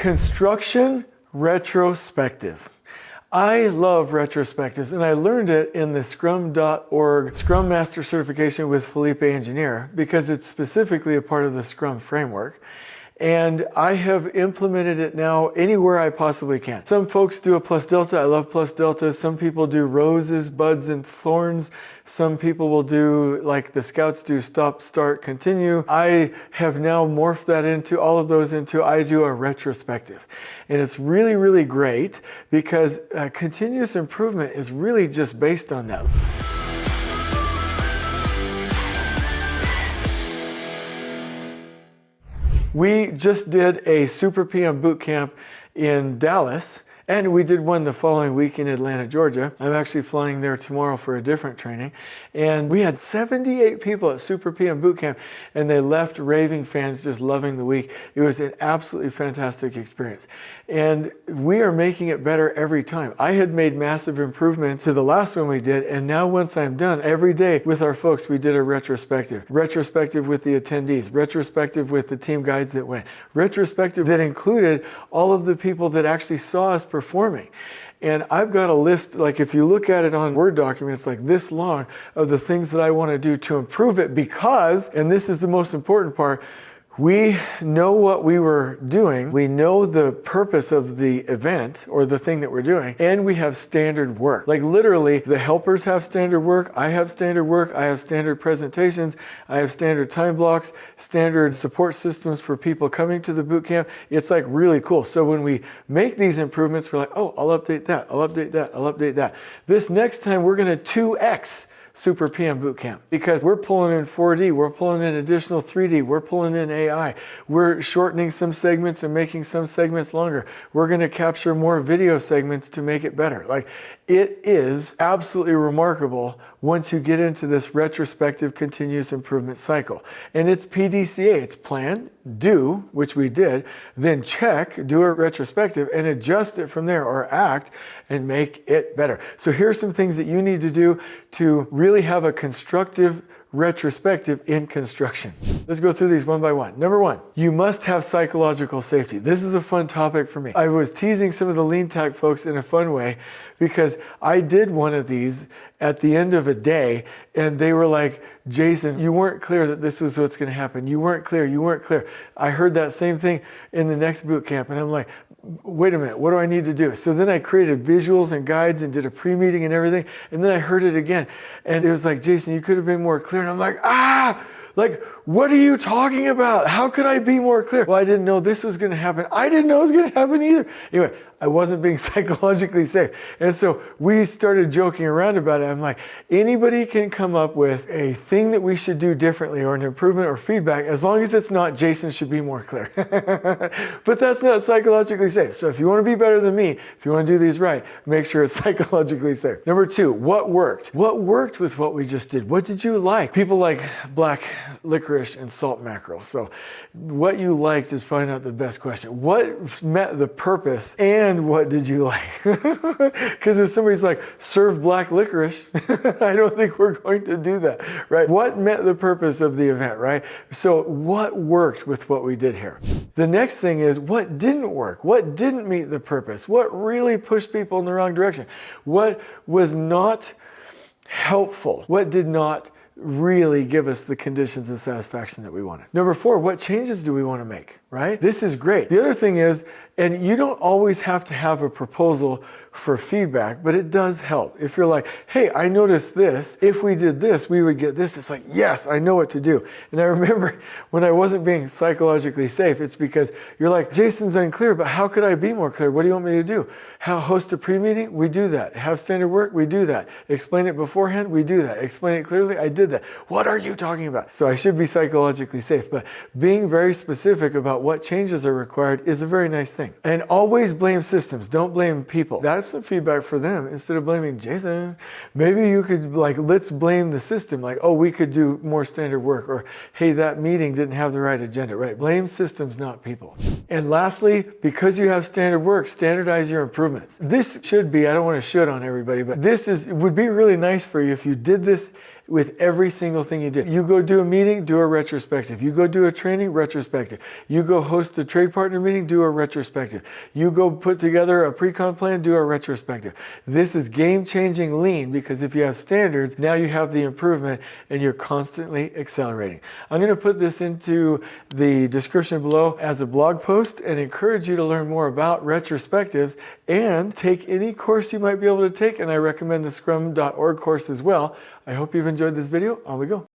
Construction retrospective. I love retrospectives, and I learned it in the scrum.org Scrum Master Certification with Felipe Engineer because it's specifically a part of the Scrum framework. And I have implemented it now anywhere I possibly can. Some folks do a plus delta. I love plus delta. Some people do roses, buds, and thorns. Some people will do, like the scouts do, stop, start, continue. I have now morphed that into all of those into I do a retrospective. And it's really, really great because continuous improvement is really just based on that. We just did a Super PM boot camp in Dallas, and we did one the following week in Atlanta, Georgia. I'm actually flying there tomorrow for a different training. And we had 78 people at Super PM boot camp, and they left raving fans, just loving the week. It was an absolutely fantastic experience. And we are making it better every time. I had made massive improvements to the last one we did, and now once I'm done, every day with our folks, we did a retrospective. Retrospective with the attendees, retrospective with the team guides that went, retrospective that included all of the people that actually saw us performing. And I've got a list, like if you look at it on Word documents like this long, of the things that I want to do to improve it because, and this is the most important part, we know what we were doing, we know the purpose of the event or the thing that we're doing, and we have standard work. Like literally, the helpers have standard work, I have standard presentations, I have standard time blocks, standard support systems for people coming to the boot camp. It's like really cool. So when we make these improvements, we're like, oh, I'll update that, I'll update that, I'll update that. This next time, we're gonna 2x Super PM Bootcamp because we're pulling in 4D, we're pulling in additional 3D, we're pulling in AI, we're shortening some segments and making some segments longer. We're going to capture more video segments to make it better. Like, it is absolutely remarkable once you get into this retrospective continuous improvement cycle. And it's PDCA, it's plan, do, which we did, then check, do a retrospective, and adjust it from there, or act and make it better. So here's some things that you need to do to really have a constructive retrospective in construction. Let's go through these one by one. Number one, you must have psychological safety. This is a fun topic for me. I was teasing some of the lean tech folks in a fun way because I did one of these at the end of a day and they were like, Jason, you weren't clear that this was what's going to happen. You weren't clear. You weren't clear. I heard that same thing in the next boot camp and I'm like, wait a minute, what do I need to do? So then I created visuals and guides and did a pre-meeting and everything. And then I heard it again. And it was like, Jason, you could have been more clear. And I'm like, what are you talking about? How could I be more clear? Well, I didn't know this was going to happen. I didn't know it was going to happen either. Anyway, I wasn't being psychologically safe. And so we started joking around about it. I'm like, anybody can come up with a thing that we should do differently or an improvement or feedback as long as it's not Jason should be more clear. But that's not psychologically safe. So if you want to be better than me, if you want to do these right, make sure it's psychologically safe. Number two, what worked? What worked with what we just did? What did you like? People like black licorice and salt mackerel. So what you liked is probably not the best question. What met the purpose and what did you like? Because if somebody's like, serve black licorice, I don't think we're going to do that, right? What met the purpose of the event, right? So what worked with what we did here? The next thing is what didn't work? What didn't meet the purpose? What really pushed people in the wrong direction? What was not helpful? What did not really give us the conditions of satisfaction that we wanted? Number four, what changes do we want to make, right? This is great. The other thing is, and you don't always have to have a proposal for feedback, but it does help. If you're like, hey, I noticed this. If we did this, we would get this. It's like, yes, I know what to do. And I remember when I wasn't being psychologically safe, it's because you're like, Jason's unclear, but how could I be more clear? What do you want me to do? How host a pre-meeting? We do that. Have standard work? We do that. Explain it beforehand? We do that. Explain it clearly? I did that. What are you talking about? So I should be psychologically safe, but being very specific about what changes are required is a very nice thing. And always blame systems. Don't blame people. That's the feedback for them. Instead of blaming Jason, maybe you could let's blame the system. Like, oh, we could do more standard work, or hey, that meeting didn't have the right agenda, right? Blame systems, not people. And lastly, because you have standard work, standardize your improvements. This should be, I don't want to should on everybody, but would be really nice for you if you did this with every single thing you do. You go do a meeting, do a retrospective. You go do a training, retrospective. You go host a trade partner meeting, do a retrospective. You go put together a pre-con plan, do a retrospective. This is game-changing lean, because if you have standards, now you have the improvement and you're constantly accelerating. I'm going to put this into the description below as a blog post and encourage you to learn more about retrospectives and take any course you might be able to take, and I recommend the scrum.org course as well. I hope you've enjoyed this video. On we go.